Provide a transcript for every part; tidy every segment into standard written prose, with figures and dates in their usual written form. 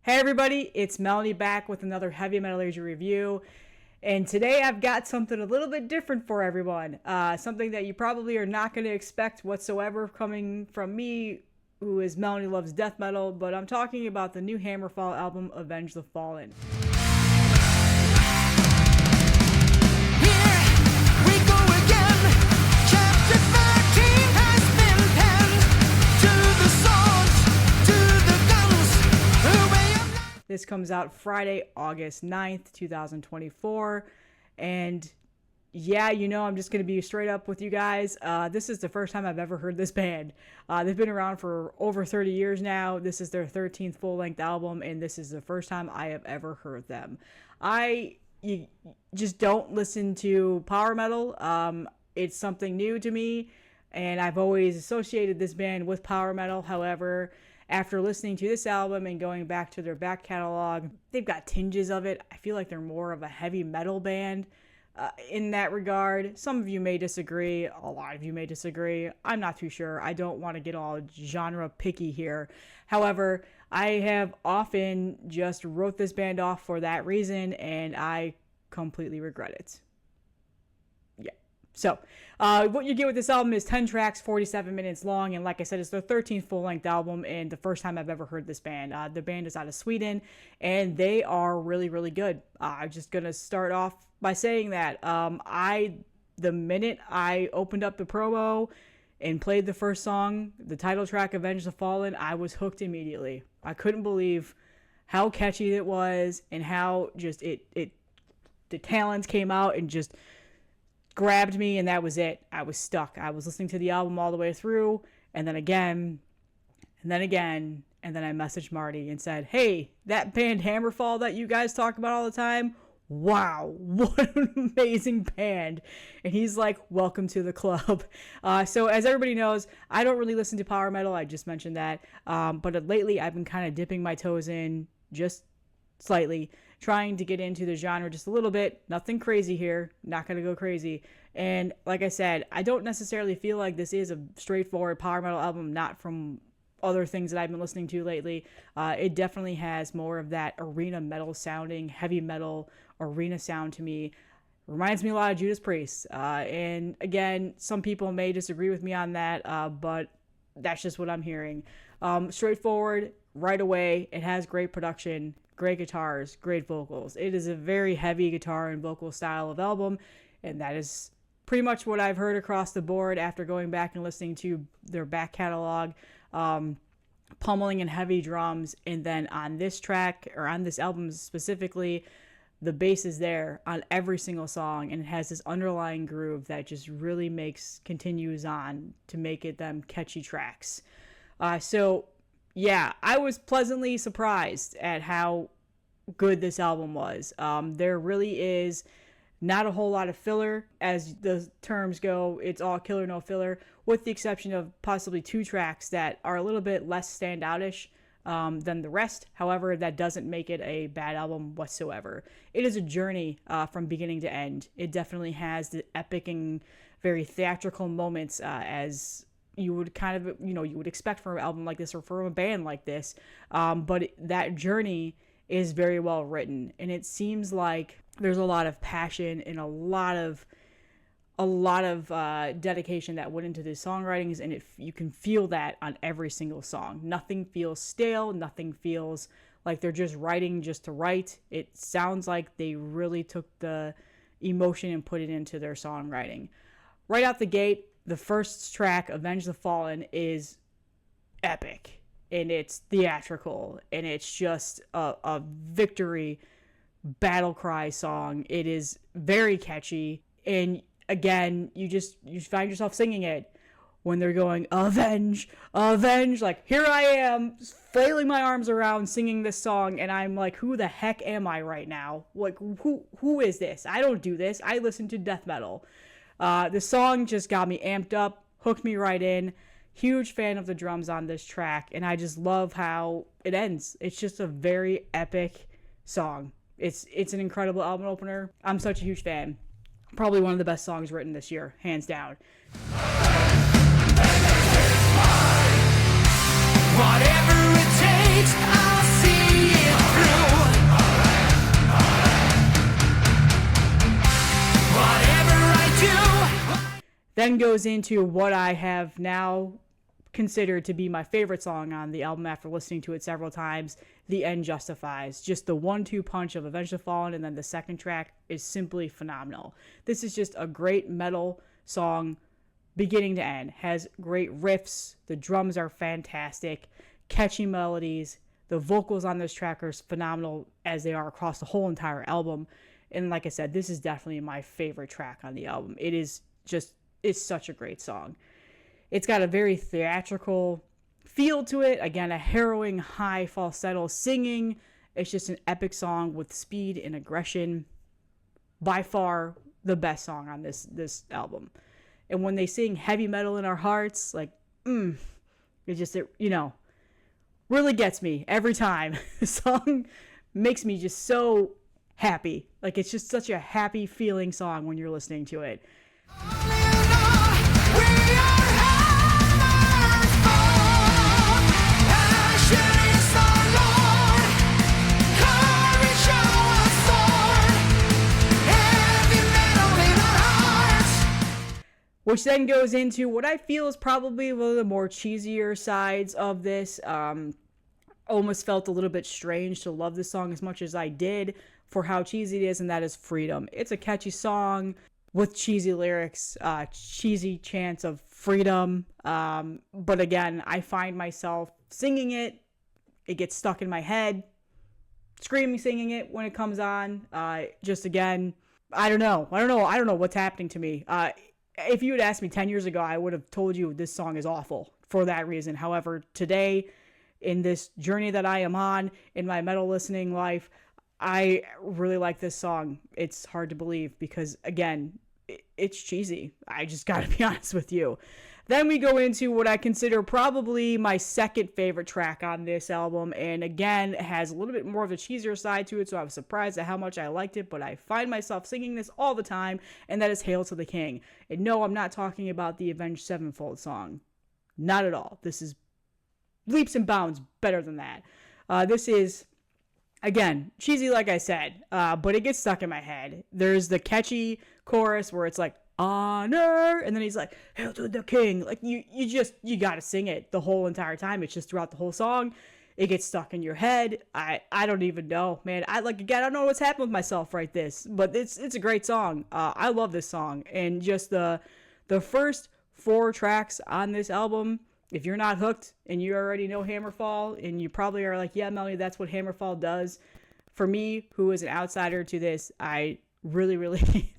Hey everybody, it's Melanie back with another heavy Metallurgy review. And today I've got something a little bit different for everyone. Something that you probably are not going to expect whatsoever coming from me, who is Melanie Loves Death Metal. But I'm talking about the new Hammerfall album, Avenge the Fallen. This comes out Friday, August 9th, 2024. And yeah, I'm just going to be straight up with you guys. This is the first time I've ever heard this band. They've been around for over 30 years now. This is their 13th full-length album, and this is the first time I have ever heard them. You just don't listen to power metal. It's something new to me, and I've always associated this band with power metal. However, after listening to this album and going back to their back catalog, they've got tinges of it. I feel like they're more of a heavy metal band in that regard. Some of you may disagree. A lot of you may disagree. I'm not too sure. I don't want to get all genre picky here. However, I have often just wrote this band off for that reason, and I completely regret it. So, what you get with this album is 10 tracks, 47 minutes long, and like I said, it's their 13th full-length album, and the first time I've ever heard this band. The band is out of Sweden, and they are really, really good. I'm just going to start off by saying that the minute I opened up the promo and played the first song, the title track, Avenge the Fallen, I was hooked immediately. I couldn't believe how catchy it was, and how just the talents came out and just grabbed me, and that was it. I was stuck. I was listening to the album all the way through, and then again, and then again, and then I messaged Marty and said, hey, that band Hammerfall that you guys talk about all the time, wow, what an amazing band. And he's like, welcome to the club. So as everybody knows, I don't really listen to power metal. I just mentioned that. But lately I've been kind of dipping my toes in just slightly, trying to get into the genre just a little bit. Nothing crazy here. Not going to go crazy. And like I said, I don't necessarily feel like this is a straightforward power metal album, not from other things that I've been listening to lately. It definitely has more of that arena metal sounding, heavy metal arena sound to me. Reminds me a lot of Judas Priest. And again, some people may disagree with me on that, but that's just what I'm hearing. Straightforward, right away. It has great production, great guitars, great vocals. It is a very heavy guitar and vocal style of album, and that is pretty much what I've heard across the board after going back and listening to their back catalog. Pummeling and heavy drums, and then on this track, or on this album specifically, the bass is there on every single song, and it has this underlying groove that just really continues on to make it them catchy tracks. So yeah, I was pleasantly surprised at how good this album was. There really is not a whole lot of filler. As the terms go, it's all killer, no filler, with the exception of possibly 2 tracks that are a little bit less standoutish than the rest. However, that doesn't make it a bad album whatsoever. It is a journey from beginning to end. It definitely has the epic and very theatrical moments, as you would you would expect from an album like this or from a band like this. But that journey is very well written, and it seems like there's a lot of passion and a lot of dedication that went into the songwritings, and you can feel that on every single song. Nothing feels stale. Nothing feels like they're just writing just to write. It sounds like they really took the emotion and put it into their songwriting. Right out the gate, the first track, Avenge the Fallen, is epic, and it's theatrical, and it's just a victory battle cry song. It is very catchy, and again, you find yourself singing it when they're going, avenge, avenge. Like, here I am, flailing my arms around, singing this song, and I'm like, who the heck am I right now? Like, who is this? I don't do this. I listen to death metal. The song just got me amped up, hooked me right in. Huge fan of the drums on this track, and I just love how it ends. It's just a very epic song. It's an incredible album opener. I'm such a huge fan. Probably one of the best songs written this year, hands down. Whatever it takes, I'll see it. Then goes into what I have now considered to be my favorite song on the album after listening to it several times, The End Justifies. Just the 1-2 punch of Avenge the Fallen, and then the second track is simply phenomenal. This is just a great metal song beginning to end. Has great riffs, the drums are fantastic, catchy melodies, the vocals on this track are phenomenal as they are across the whole entire album. And like I said, this is definitely my favorite track on the album. It's such a great song. It's got a very theatrical feel to it. Again, a harrowing high falsetto singing. It's just an epic song with speed and aggression. By far the best song on this album. And when they sing Heavy Metal in Our Hearts, like, really gets me every time. The song makes me just so happy. Like, it's just such a happy feeling song when you're listening to it. Which then goes into what I feel is probably one of the more cheesier sides of this. Almost felt a little bit strange to love this song as much as I did for how cheesy it is, and that is Freedom. It's a catchy song with cheesy lyrics, cheesy chants of freedom. But again, I find myself singing it. It gets stuck in my head, screaming, singing it when it comes on. Just again, I don't know what's happening to me. If you had asked me 10 years ago, I would have told you this song is awful for that reason. However, today, in this journey that I am on in my metal listening life, I really like this song. It's hard to believe because, again, it's cheesy. I just gotta be honest with you. Then we go into what I consider probably my second favorite track on this album, and again, it has a little bit more of a cheesier side to it, so I was surprised at how much I liked it, but I find myself singing this all the time, and that is Hail to the King. And no, I'm not talking about the Avenged Sevenfold song. Not at all. This is leaps and bounds better than that. This is, again, cheesy like I said, but it gets stuck in my head. There's the catchy chorus where it's like, honor, and then he's like, hail to the king. Like, you gotta sing it the whole entire time. It's just throughout the whole song. It gets stuck in your head. I don't even know, man. I don't know what's happened with myself right this, but it's a great song. I love this song, and just the first 4 tracks on this album, if you're not hooked and you already know Hammerfall, and you probably are like, yeah, Melanie, that's what Hammerfall does. For me, who is an outsider to this, I really,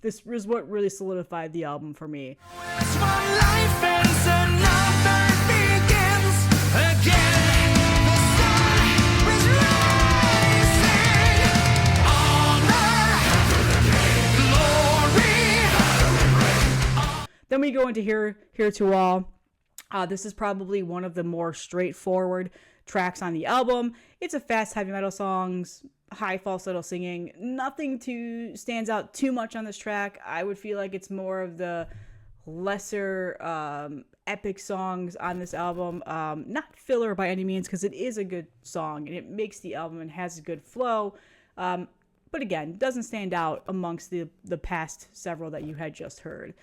this is what really solidified the album for me. It's one life ends, another begins again. The sun is rising. Honor, glory. Then we go into Here to All. This is probably one of the more straightforward tracks on the album. It's a fast heavy metal songs, high falsetto singing. Nothing stands out too much on this track. I would feel like it's more of the lesser epic songs on this album. Not filler by any means, because it is a good song and it makes the album and has a good flow. But again, doesn't stand out amongst the past several that you had just heard.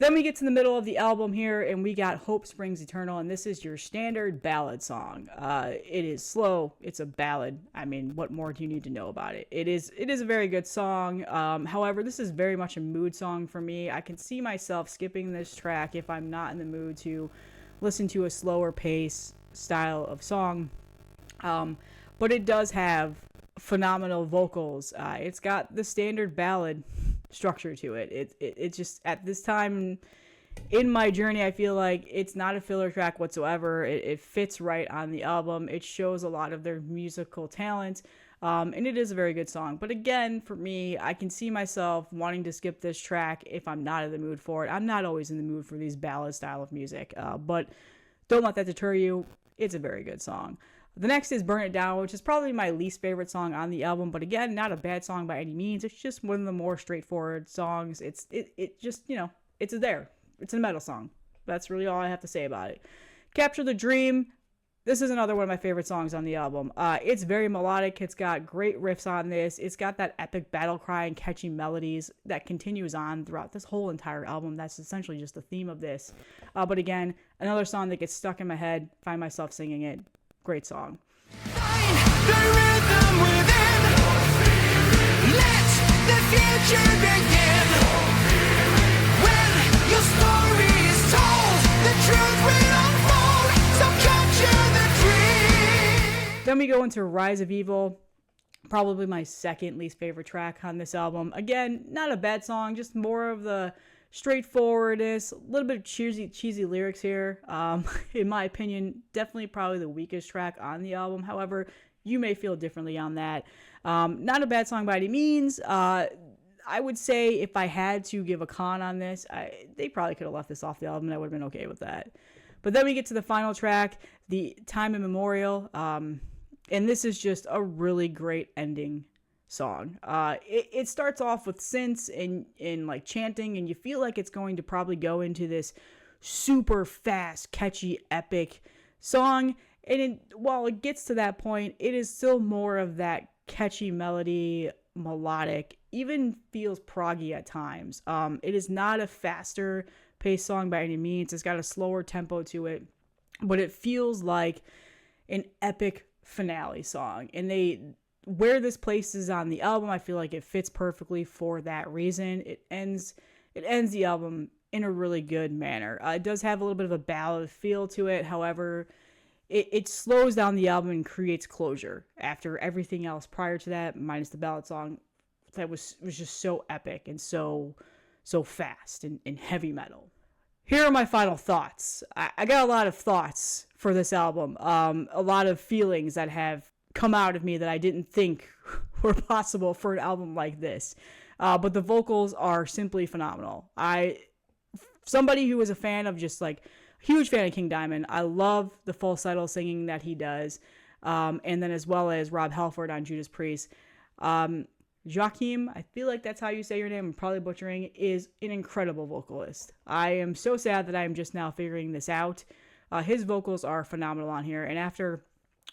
Then we get to the middle of the album here, and we got Hope Springs Eternal, and this is your standard ballad song. It is slow. It's a ballad. I mean, what more do you need to know about it? It is a very good song. However, this is very much a mood song for me. I can see myself skipping this track if I'm not in the mood to listen to a slower pace style of song. But it does have phenomenal vocals. It's got the standard ballad structure to it. It just, at this time in my journey, I feel like it's not a filler track whatsoever. It fits right on the album. It shows a lot of their musical talent, and it is a very good song. But again, for me, I can see myself wanting to skip this track if I'm not in the mood for it. I'm not always in the mood for these ballad style of music, but don't let that deter you. It's a very good song. The next is Burn It Down, which is probably my least favorite song on the album, but again, not a bad song by any means. It's just one of the more straightforward songs. It just, it's there. It's a metal song. That's really all I have to say about it. Capture the Dream, This is another one of my favorite songs on the album. It's very melodic. It's got great riffs on this. It's got that epic battle cry and catchy melodies that continues on throughout this whole entire album. That's essentially just the theme of this. But again, another song that gets stuck in my head. Find myself singing it. Great song. Find the rhythm within. Let the future begin. When your story is told, the truth will unfold. So capture the dream. Then we go into Rise of Evil, probably my second least favorite track on this album. Again, not a bad song, just more of the straightforwardness, a little bit of cheesy lyrics here. In my opinion, definitely probably the weakest track on the album. However, you may feel differently on that. Not a bad song by any means. I would say if I had to give a con on this, they probably could have left this off the album and I would have been okay with that. But then we get to the final track, the Time Immemorial, and this is just a really great ending song. It starts off with synths and like chanting, and you feel like it's going to probably go into this super fast, catchy, epic song. And while it gets to that point, it is still more of that catchy melody, melodic, even feels proggy at times. It is not a faster paced song by any means. It's got a slower tempo to it, but it feels like an epic finale song. And where this places on the album, I feel like it fits perfectly for that reason. It ends the album in a really good manner. It does have a little bit of a ballad feel to it. However, it slows down the album and creates closure after everything else prior to that, minus the ballad song that was just so epic and so fast and heavy metal. Here are my final thoughts. I got a lot of thoughts for this album. A lot of feelings that have come out of me that I didn't think were possible for an album like this. But the vocals are simply phenomenal. Somebody who is a fan of just like, huge fan of King Diamond. I love the falsetto singing that he does. And then as well as Rob Halford on Judas Priest. Joacim, I feel like that's how you say your name, I'm probably butchering, is an incredible vocalist. I am so sad that I am just now figuring this out. His vocals are phenomenal on here, and after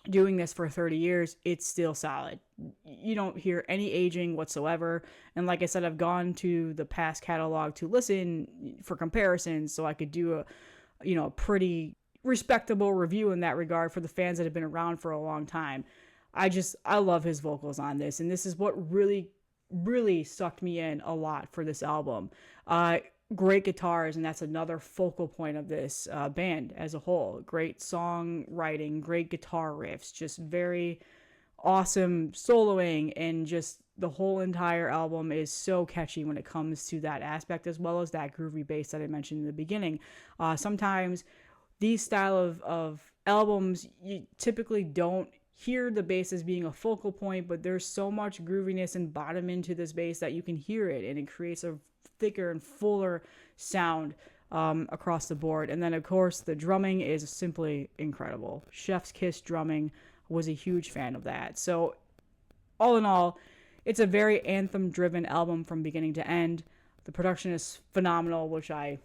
doing this for 30 years, it's still solid. You don't hear any aging whatsoever, and like I said, I've gone to the past catalog to listen for comparisons, so I could do a pretty respectable review in that regard for the fans that have been around for a long time. I love his vocals on this, and this is what really, really sucked me in a lot for this album. Great guitars, and that's another focal point of this band as a whole. Great songwriting, great guitar riffs, just very awesome soloing, and just the whole entire album is so catchy when it comes to that aspect, as well as that groovy bass that I mentioned in the beginning. Sometimes these style of albums, you typically don't hear the bass as being a focal point, but there's so much grooviness and bottom into this bass that you can hear it, and it creates a thicker and fuller sound across the board. And then of course the drumming is simply incredible. Chef's Kiss drumming, was a huge fan of that. So all in all, it's a very anthem driven album from beginning to end. The production is phenomenal, which I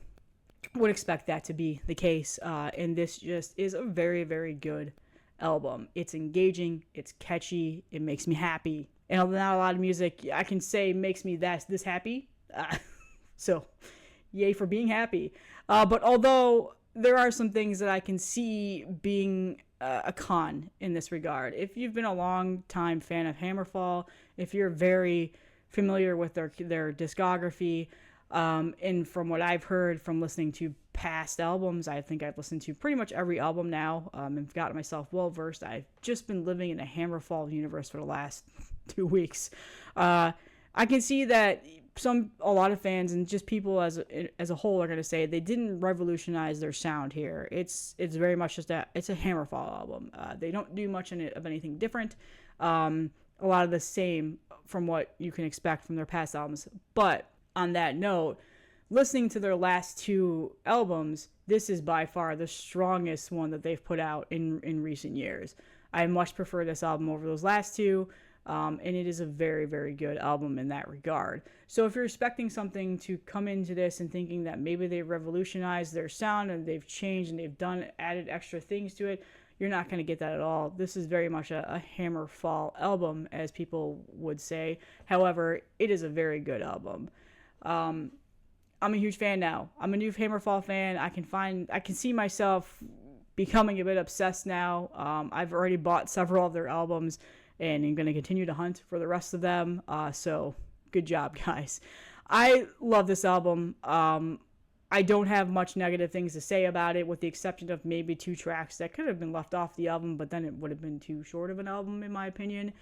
would expect that to be the case, and this just is a very, very good album. It's engaging, it's catchy, it makes me happy, and not a lot of music I can say makes me this happy, so yay for being happy. But although there are some things that I can see being a con in this regard, if you've been a long time fan of Hammerfall, if you're very familiar with their discography, and from what I've heard from listening to past albums, I think I've listened to pretty much every album now, and gotten myself well versed. I've just been living in a Hammerfall universe for the last 2 weeks. I can see that a lot of fans and just people as a whole are going to say they didn't revolutionize their sound here. It's very much just it's a Hammerfall album. They don't do much of anything different. A lot of the same from what you can expect from their past albums. But on that note, listening to their last 2 albums, this is by far the strongest one that they've put out in recent years. I much prefer this album over those last 2, and it is a very, very good album in that regard. So if you're expecting something to come into this and thinking that maybe they revolutionized their sound and they've changed and they've added extra things to it, You're not going to get that at all. This is very much a Hammerfall album, as people would say. However, it is a very good album. I'm a huge fan now. I'm a new Hammerfall fan. I can see myself becoming a bit obsessed now. I've already bought several of their albums, and I'm going to continue to hunt for the rest of them. So good job, guys. I love this album. I don't have much negative things to say about it, with the exception of maybe 2 tracks that could have been left off the album, but then it would have been too short of an album, in my opinion.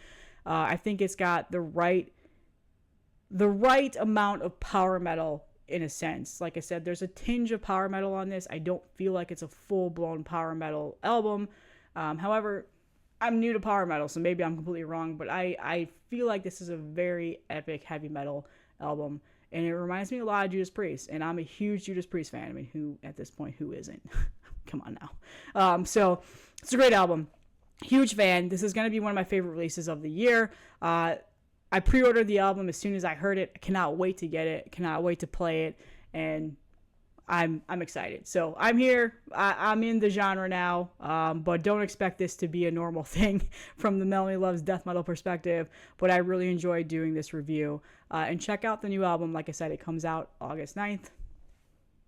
I think it's got the right amount of power metal, in a sense. Like I said, there's a tinge of power metal on this. I don't feel like it's a full-blown power metal album. However, I'm new to power metal, so maybe I'm completely wrong, but I feel like this is a very epic heavy metal album. And it reminds me a lot of Judas Priest. And I'm a huge Judas Priest fan. I mean, who, at this point, who isn't? Come on now. So, it's a great album. Huge fan. This is going to be one of my favorite releases of the year. I pre-ordered the album as soon as I heard it. I cannot wait to get it. Cannot wait to play it. And I'm excited. So, I'm here. I'm in the genre now. But don't expect this to be a normal thing from the Melanie Loves Death Metal perspective. But I really enjoyed doing this review. And check out the new album. Like I said, it comes out August 9th.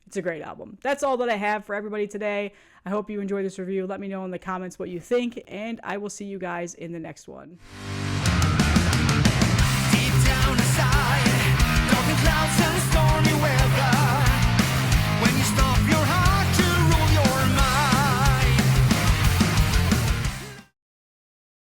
It's a great album. That's all that I have for everybody today. I hope you enjoyed this review. Let me know in the comments what you think. And I will see you guys in the next one.